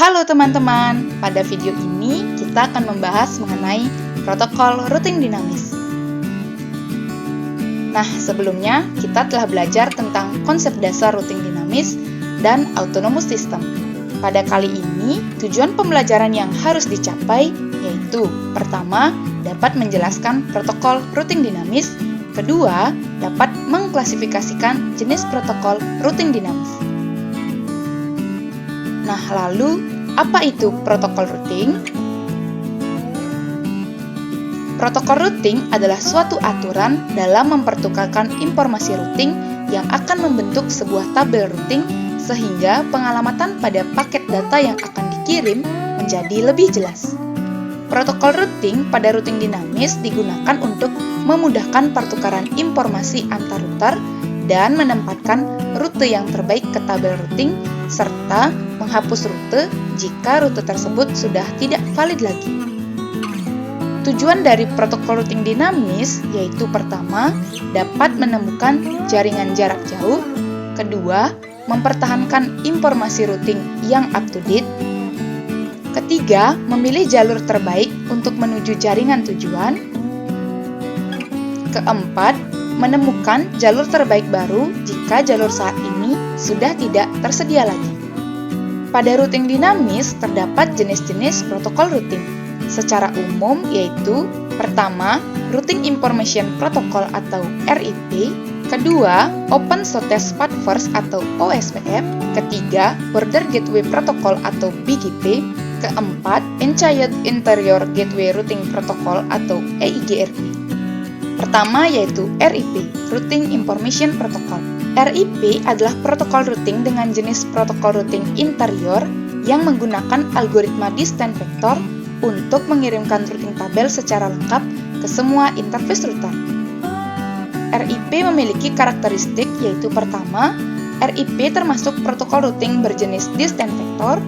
Halo teman-teman, pada video ini kita akan membahas mengenai protokol routing dinamis. Nah, sebelumnya kita telah belajar tentang konsep dasar routing dinamis dan autonomous system. Pada kali ini, tujuan pembelajaran yang harus dicapai yaitu pertama, dapat menjelaskan protokol routing dinamis, kedua, dapat mengklasifikasikan jenis protokol routing dinamis. Nah, lalu apa itu protokol routing? Protokol routing adalah suatu aturan dalam mempertukarkan informasi routing yang akan membentuk sebuah tabel routing sehingga pengalamatan pada paket data yang akan dikirim menjadi lebih jelas. Protokol routing pada routing dinamis digunakan untuk memudahkan pertukaran informasi antar router dan menempatkan rute yang terbaik ke tabel routing serta menghapus rute jika rute tersebut sudah tidak valid lagi. Tujuan dari protokol routing dinamis yaitu pertama, dapat menemukan jaringan jarak jauh, kedua, mempertahankan informasi routing yang up to date, ketiga, memilih jalur terbaik untuk menuju jaringan tujuan, keempat, menemukan jalur terbaik baru jika jalur saat ini sudah tidak tersedia lagi. Pada routing dinamis terdapat jenis-jenis protokol routing. Secara umum yaitu pertama, Routing Information Protocol atau RIP, kedua, Open Shortest Path First atau OSPF, ketiga, Border Gateway Protocol atau BGP, keempat, Enhanced Interior Gateway Routing Protocol atau EIGRP. Pertama yaitu RIP, Routing Information Protocol. RIP adalah protokol routing dengan jenis protokol routing interior yang menggunakan algoritma distant vector untuk mengirimkan routing tabel secara lengkap ke semua interface router. RIP memiliki karakteristik yaitu pertama, RIP termasuk protokol routing berjenis distant vector.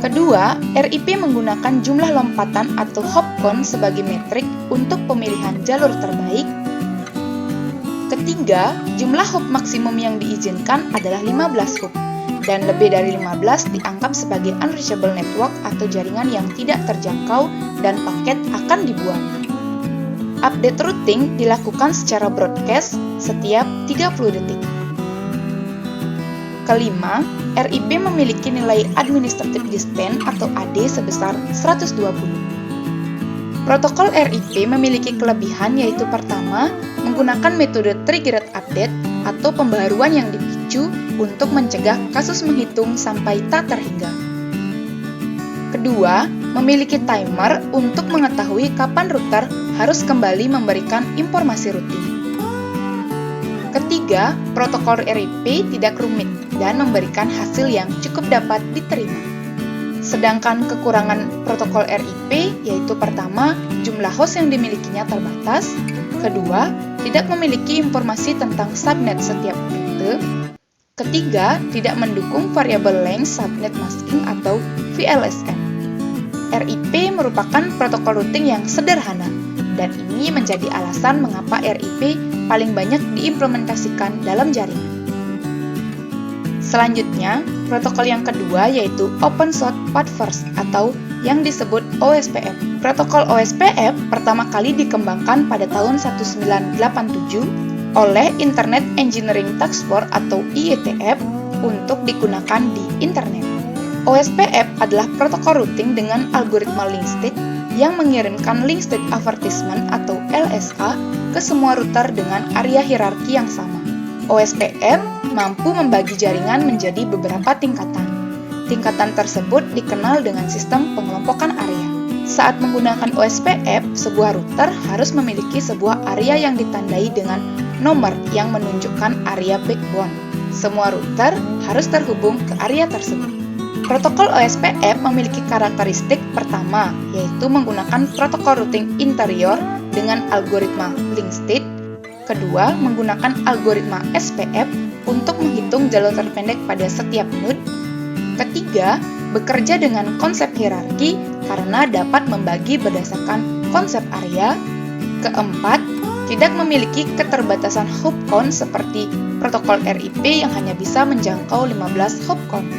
Kedua, RIP menggunakan jumlah lompatan atau hop count sebagai metrik untuk pemilihan jalur terbaik. Ketiga, jumlah hop maksimum yang diizinkan adalah 15 hop, dan lebih dari 15 dianggap sebagai unreachable network atau jaringan yang tidak terjangkau dan paket akan dibuang. Update routing dilakukan secara broadcast setiap 30 detik. Kelima, RIP memiliki nilai administrative distance atau AD sebesar 120. Protokol RIP memiliki kelebihan yaitu pertama, menggunakan metode triggered update atau pembaruan yang dipicu untuk mencegah kasus menghitung sampai tak terhingga. Kedua, memiliki timer untuk mengetahui kapan router harus kembali memberikan informasi routing. Ketiga, protokol RIP tidak rumit dan memberikan hasil yang cukup dapat diterima. Sedangkan kekurangan protokol RIP yaitu pertama, jumlah host yang dimilikinya terbatas, kedua, tidak memiliki informasi tentang subnet setiap rute, ketiga, tidak mendukung variable length subnet masking atau VLSM. RIP merupakan protokol routing yang sederhana, dan ini menjadi alasan mengapa RIP paling banyak diimplementasikan dalam jaringan. Selanjutnya, protokol yang kedua yaitu Open Short Path First atau yang disebut OSPF. Protokol OSPF pertama kali dikembangkan pada tahun 1987 oleh Internet Engineering Task Force atau IETF untuk digunakan di internet. OSPF adalah protokol routing dengan algoritma link state yang mengirimkan link state advertisement atau LSA ke semua router dengan area hierarki yang sama. OSPF mampu membagi jaringan menjadi beberapa tingkatan. Tingkatan tersebut dikenal dengan sistem pengelompokan area. Saat menggunakan OSPF, sebuah router harus memiliki sebuah area yang ditandai dengan nomor yang menunjukkan area backbone. Semua router harus terhubung ke area tersebut. Protokol OSPF memiliki karakteristik pertama, yaitu menggunakan protokol routing interior dengan algoritma link state. Kedua, menggunakan algoritma SPF untuk menghitung jalur terpendek pada setiap node. Ketiga, bekerja dengan konsep hierarki karena dapat membagi berdasarkan konsep area. Keempat, tidak memiliki keterbatasan hop count seperti protokol RIP yang hanya bisa menjangkau 15 hop count.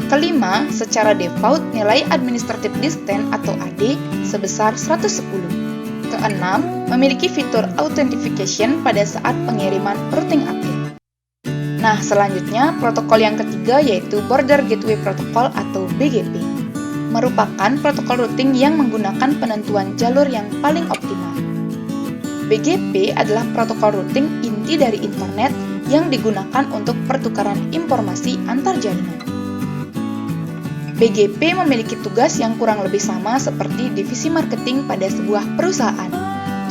Kelima, secara default nilai administrative distance atau AD sebesar 110. Keenam, memiliki fitur authentication pada saat pengiriman routing update. Nah, selanjutnya protokol yang ketiga yaitu Border Gateway Protocol atau BGP. Merupakan protokol routing yang menggunakan penentuan jalur yang paling optimal. BGP adalah protokol routing inti dari internet yang digunakan untuk pertukaran informasi antar jaringan. BGP memiliki tugas yang kurang lebih sama seperti divisi marketing pada sebuah perusahaan.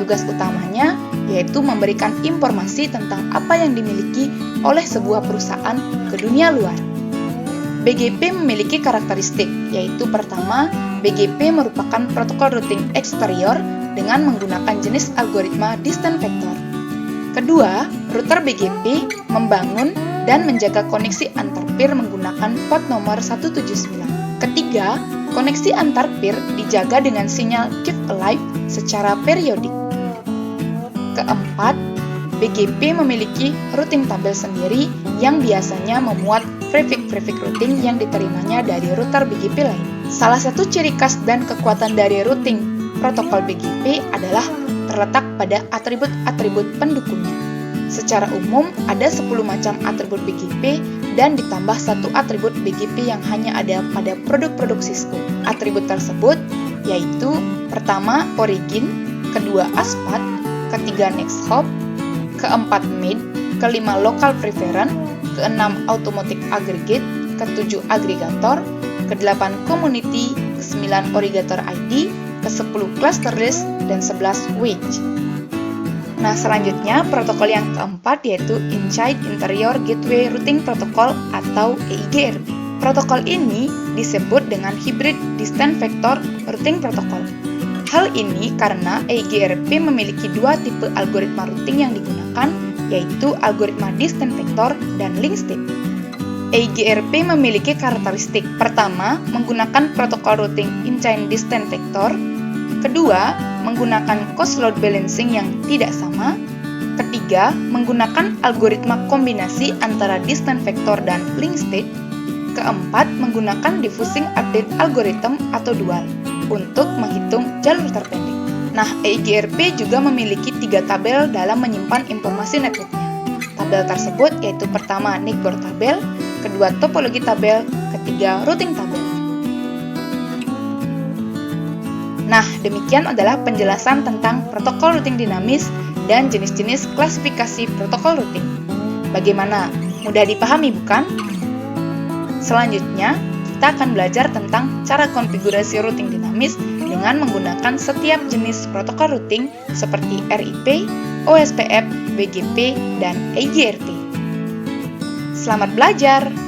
Tugas utamanya yaitu memberikan informasi tentang apa yang dimiliki oleh sebuah perusahaan ke dunia luar. BGP memiliki karakteristik, yaitu pertama, BGP merupakan protokol routing eksterior dengan menggunakan jenis algoritma distance vector. Kedua, router BGP membangun dan menjaga koneksi antar peer menggunakan port nomor 179. Ketiga, koneksi antar peer dijaga dengan sinyal keep alive secara periodik. Keempat, BGP memiliki routing tabel sendiri yang biasanya memuat prefix routing yang diterimanya dari router BGP lain. Salah satu ciri khas dan kekuatan dari routing protokol BGP adalah terletak pada atribut-atribut pendukungnya. Secara umum, ada 10 macam atribut BGP dan ditambah satu atribut BGP yang hanya ada pada produk-produk Cisco. Atribut tersebut yaitu pertama, origin, kedua, ASPAT, ketiga, next hop, keempat, MID, kelima, local preference, keenam, automatic aggregate, ketujuh, agregator, kedelapan, community, kesembilan, origator ID, ke-10 clusterless, dan 11 wedge. Nah, selanjutnya protokol yang keempat yaitu Inside Interior Gateway Routing Protocol atau EIGRP. Protokol ini disebut dengan Hybrid Distance Vector Routing Protocol. Hal ini karena EIGRP memiliki dua tipe algoritma routing yang digunakan, yaitu algoritma distance vector dan link state. EIGRP memiliki karakteristik pertama, menggunakan protokol routing in-chain distance vector. Kedua, menggunakan cost load balancing yang tidak sama. Ketiga, menggunakan algoritma kombinasi antara distance vector dan link state. Keempat, menggunakan diffusing update algorithm atau dual untuk menghitung jalur terpendek. Nah, EIGRP juga memiliki 3 tabel dalam menyimpan informasi networknya. Tabel tersebut yaitu pertama, network tabel, kedua, topologi tabel, ketiga, routing tabel. Nah, demikian adalah penjelasan tentang protokol routing dinamis dan jenis-jenis klasifikasi protokol routing. Bagaimana? Mudah dipahami, bukan? Selanjutnya, kita akan belajar tentang cara konfigurasi routing dinamis dengan menggunakan setiap jenis protokol routing seperti RIP, OSPF, BGP, dan EIGRP. Selamat belajar!